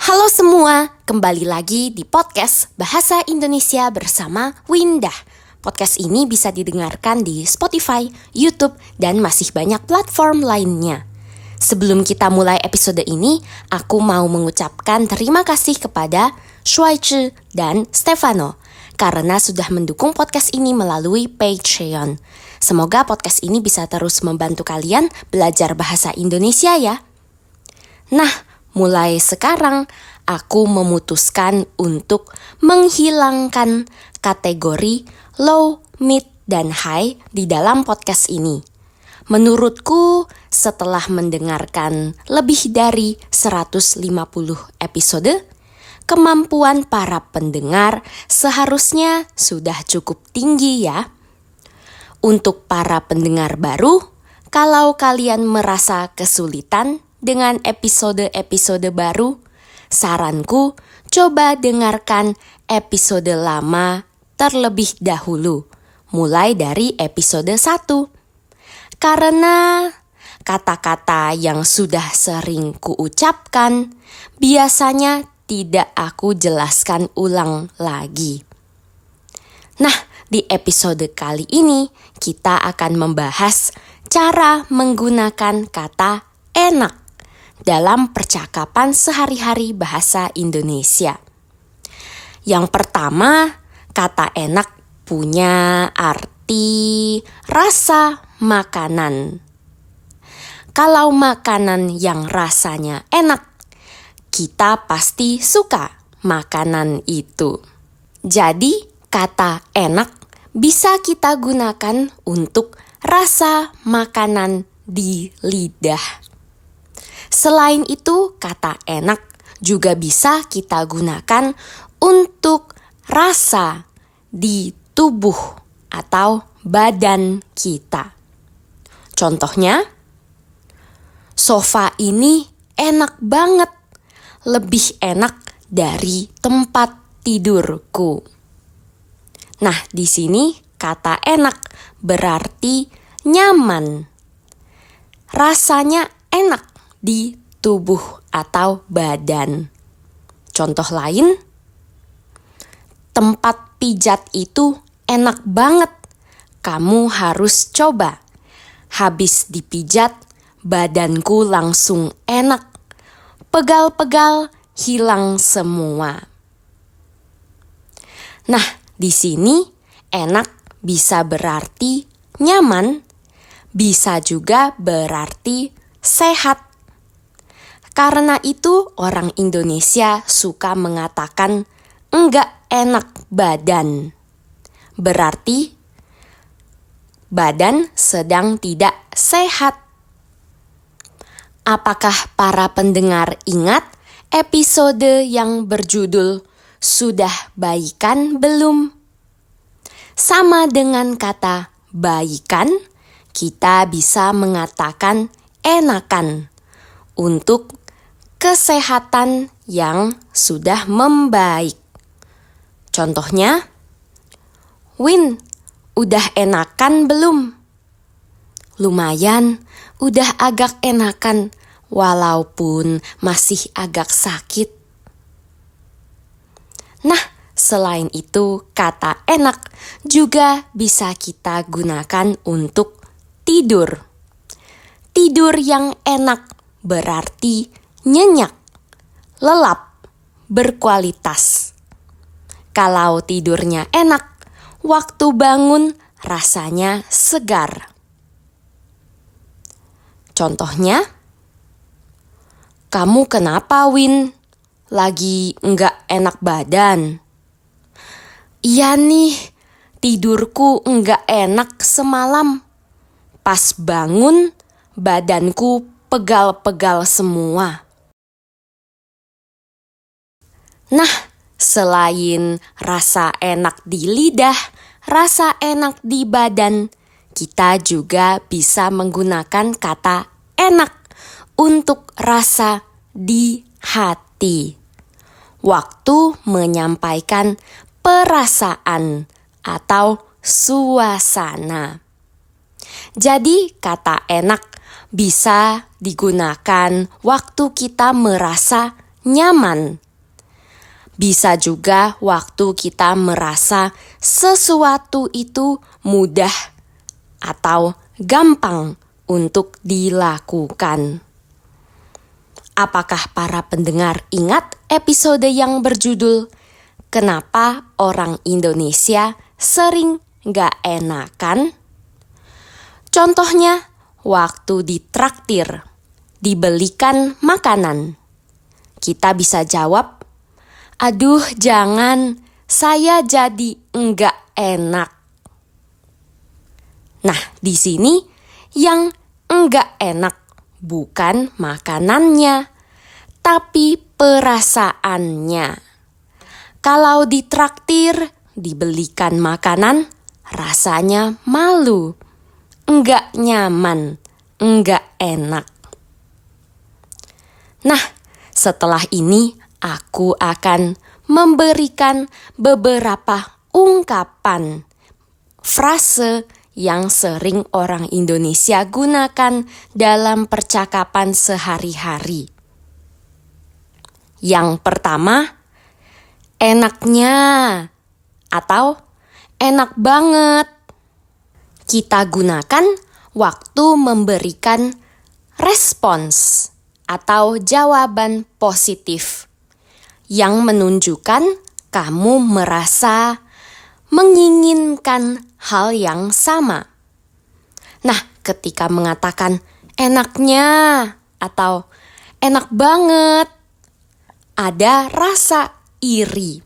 Halo semua, kembali lagi di podcast Bahasa Indonesia bersama Winda. Podcast ini bisa didengarkan di Spotify, YouTube, dan masih banyak platform lainnya. Sebelum kita mulai episode ini, aku mau mengucapkan terima kasih kepada Shuai dan Stefano karena sudah mendukung podcast ini melalui Patreon. Semoga podcast ini bisa terus membantu kalian belajar bahasa Indonesia ya. Nah, mulai sekarang aku memutuskan untuk menghilangkan kategori low, mid, dan high di dalam podcast ini. Menurutku, setelah mendengarkan lebih dari 150 episode, kemampuan para pendengar seharusnya sudah cukup tinggi ya. Untuk para pendengar baru, kalau kalian merasa kesulitan dengan episode-episode baru, saranku coba dengarkan episode lama terlebih dahulu, mulai dari episode 1. Karena kata-kata yang sudah sering kuucapkan biasanya tidak aku jelaskan ulang lagi. Nah, di episode kali ini kita akan membahas cara menggunakan kata enak dalam percakapan sehari-hari bahasa Indonesia. Yang pertama, kata enak punya arti rasa makanan. Kalau makanan yang rasanya enak, kita pasti suka makanan itu. Jadi, kata enak bisa kita gunakan untuk rasa makanan di lidah. Selain itu, kata enak juga bisa kita gunakan untuk rasa di tubuh atau badan kita. Contohnya, sofa ini enak banget, lebih enak dari tempat tidurku. Nah, di sini kata enak berarti nyaman. Rasanya enak di tubuh atau badan. Contoh lain, tempat pijat itu enak banget. Kamu harus coba. Habis dipijat, badanku langsung enak. Pegal-pegal hilang semua. Nah, di sini enak bisa berarti nyaman, bisa juga berarti sehat. Karena itu orang Indonesia suka mengatakan enggak enak badan. Berarti badan sedang tidak sehat. Apakah para pendengar ingat episode yang berjudul Sudah Baikan Belum? Sama dengan kata baikan, kita bisa mengatakan enakan untuk kesehatan yang sudah membaik. Contohnya, Win, udah enakan belum? Lumayan, udah agak enakan, walaupun masih agak sakit. Nah, selain itu, kata enak juga bisa kita gunakan untuk tidur. Tidur yang enak berarti nyenyak, lelap, berkualitas. Kalau tidurnya enak, waktu bangun rasanya segar. Contohnya, kamu kenapa, Win? Lagi enggak enak badan? Iya nih, tidurku enggak enak semalam. Pas bangun, badanku pegal-pegal semua. Nah, selain rasa enak di lidah, rasa enak di badan, kita juga bisa menggunakan kata enak untuk rasa di hati. Waktu menyampaikan perasaan atau suasana. Jadi kata enak bisa digunakan waktu kita merasa nyaman. Bisa juga waktu kita merasa sesuatu itu mudah atau gampang untuk dilakukan. Apakah para pendengar ingat episode yang berjudul "Kenapa Orang Indonesia Sering Gak Enakan?" Contohnya, waktu ditraktir, dibelikan makanan. Kita bisa jawab, "Aduh jangan, saya jadi enggak enak." Nah, di sini yang enggak enak bukan makanannya, tapi perasaannya. Kalau ditraktir, dibelikan makanan, rasanya malu, enggak nyaman, enggak enak. Nah, setelah ini aku akan memberikan beberapa ungkapan, frase yang sering orang Indonesia gunakan dalam percakapan sehari-hari. Yang pertama, enaknya atau enak banget. Kita gunakan waktu memberikan respons atau jawaban positif yang menunjukkan kamu merasa menginginkan hal yang sama. Nah, ketika mengatakan enaknya atau enak banget, ada rasa iri.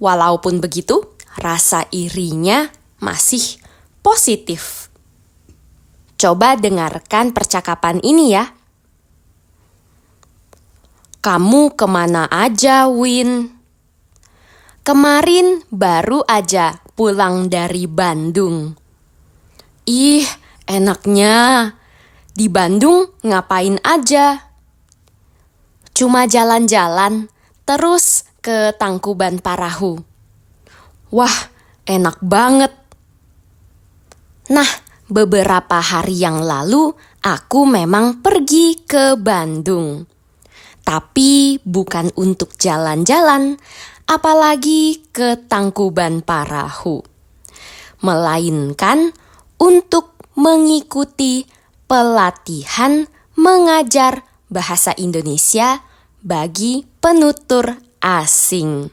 Walaupun begitu, rasa irinya masih positif. Coba dengarkan percakapan ini ya. "Kamu kemana aja, Win?" "Kemarin baru aja pulang dari Bandung." "Ih, enaknya. Di Bandung ngapain aja?" "Cuma jalan-jalan, terus ke Tangkuban Parahu." "Wah, enak banget." Nah, beberapa hari yang lalu aku memang pergi ke Bandung. Tapi bukan untuk jalan-jalan, apalagi ke Tangkuban Parahu, melainkan untuk mengikuti pelatihan mengajar bahasa Indonesia bagi penutur asing.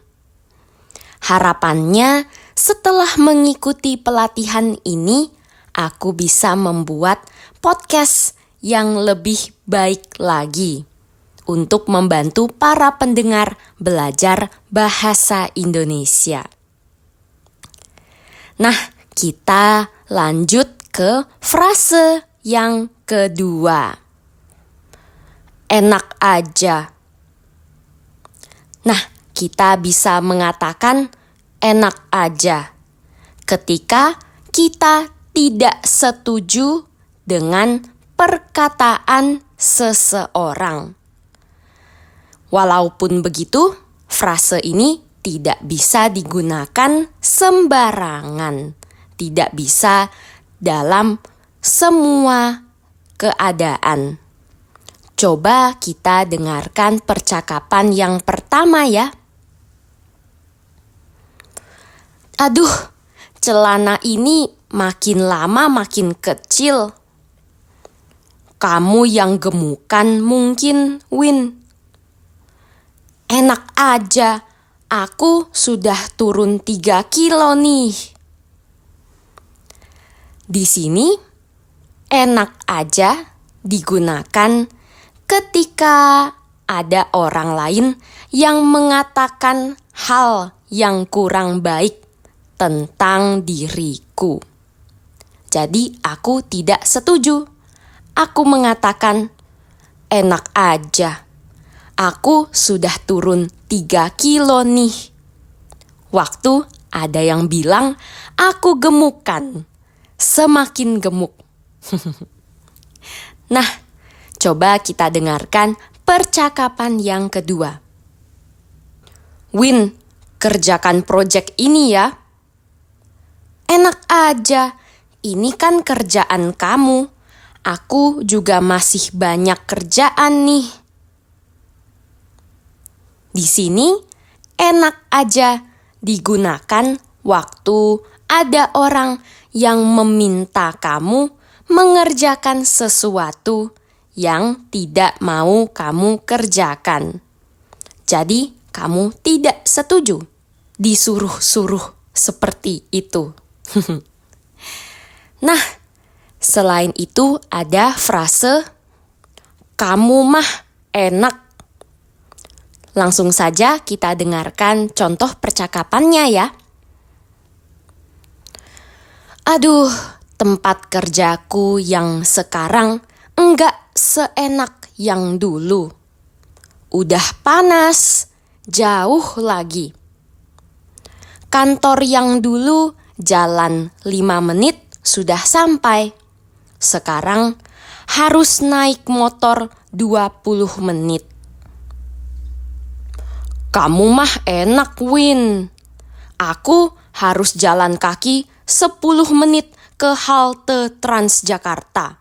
Harapannya setelah mengikuti pelatihan ini, aku bisa membuat podcast yang lebih baik lagi untuk membantu para pendengar belajar bahasa Indonesia. Nah, kita lanjut ke frase yang kedua. Enak aja. Nah, kita bisa mengatakan enak aja ketika kita tidak setuju dengan perkataan seseorang. Walaupun begitu, frase ini tidak bisa digunakan sembarangan, tidak bisa dalam semua keadaan. Coba kita dengarkan percakapan yang pertama ya. "Aduh, celana ini makin lama makin kecil." "Kamu yang gemukan mungkin, Win." "Enak aja, aku sudah turun 3 kilo nih." Di sini, enak aja digunakan ketika ada orang lain yang mengatakan hal yang kurang baik tentang diriku. Jadi aku tidak setuju. Aku mengatakan, enak aja. Aku sudah turun 3 kilo nih. Waktu ada yang bilang, aku gemukan. Semakin gemuk. Nah, coba kita dengarkan percakapan yang kedua. "Win, kerjakan proyek ini ya." "Enak aja, ini kan kerjaan kamu. Aku juga masih banyak kerjaan nih." Di sini enak aja digunakan waktu ada orang yang meminta kamu mengerjakan sesuatu yang tidak mau kamu kerjakan. Jadi, kamu tidak setuju disuruh-suruh seperti itu. Nah, selain itu ada frase kamu mah enak. Langsung saja kita dengarkan contoh percakapannya ya. Aduh, tempat kerjaku yang sekarang enggak seenak yang dulu. Udah panas, jauh lagi. Kantor yang dulu jalan 5 menit sudah sampai. Sekarang harus naik motor 20 menit. Kamu mah enak, Win. Aku harus jalan kaki 10 menit ke halte Transjakarta.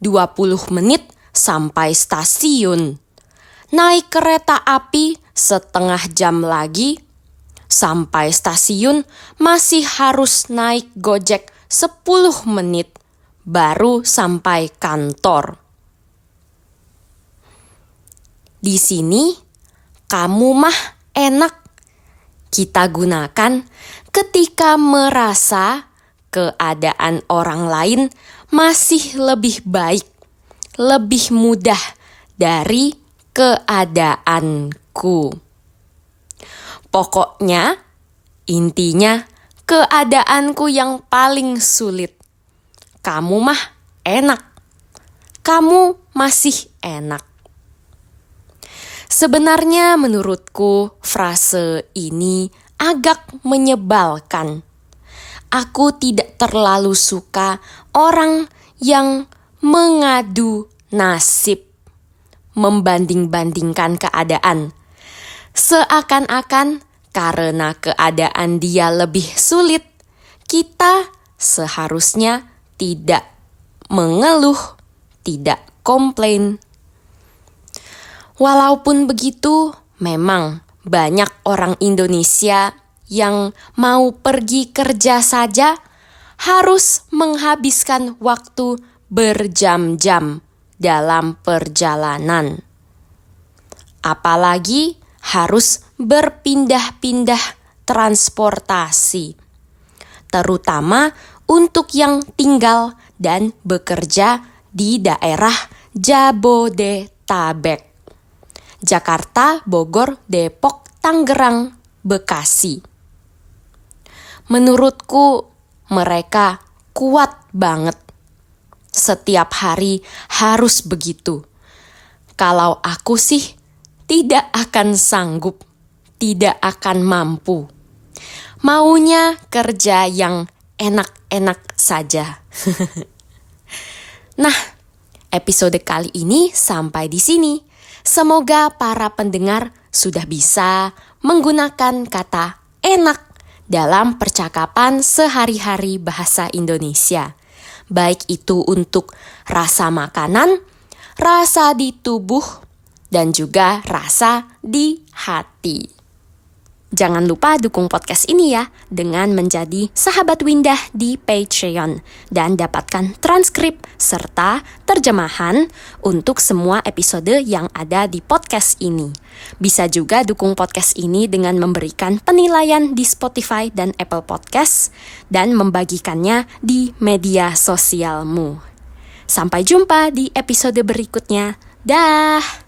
20 menit sampai stasiun. Naik kereta api setengah jam lagi. Sampai stasiun masih harus naik Gojek 10 menit. Baru sampai kantor. Di sini, kamu mah enak. Kita gunakan ketika merasa keadaan orang lain masih lebih baik, lebih mudah dari keadaanku. Pokoknya, intinya keadaanku yang paling sulit. Kamu mah enak. Kamu masih enak. Sebenarnya menurutku frase ini agak menyebalkan. Aku tidak terlalu suka orang yang mengadu nasib, membanding-bandingkan keadaan. Seakan-akan karena keadaan dia lebih sulit, kita seharusnya tidak mengeluh, tidak komplain. Walaupun begitu, memang banyak orang Indonesia yang mau pergi kerja saja harus menghabiskan waktu berjam-jam dalam perjalanan. Apalagi harus berpindah-pindah transportasi, terutama untuk yang tinggal dan bekerja di daerah Jabodetabek. Jakarta, Bogor, Depok, Tangerang, Bekasi. Menurutku mereka kuat banget. Setiap hari harus begitu. Kalau aku sih tidak akan sanggup, tidak akan mampu. Maunya kerja yang enak-enak saja. Nah, episode kali ini sampai di sini. Semoga para pendengar sudah bisa menggunakan kata enak dalam percakapan sehari-hari bahasa Indonesia. Baik itu untuk rasa makanan, rasa di tubuh, dan juga rasa di hati. Jangan lupa dukung podcast ini ya dengan menjadi sahabat Windah di Patreon dan dapatkan transkrip serta terjemahan untuk semua episode yang ada di podcast ini. Bisa juga dukung podcast ini dengan memberikan penilaian di Spotify dan Apple Podcast dan membagikannya di media sosialmu. Sampai jumpa di episode berikutnya. Dah!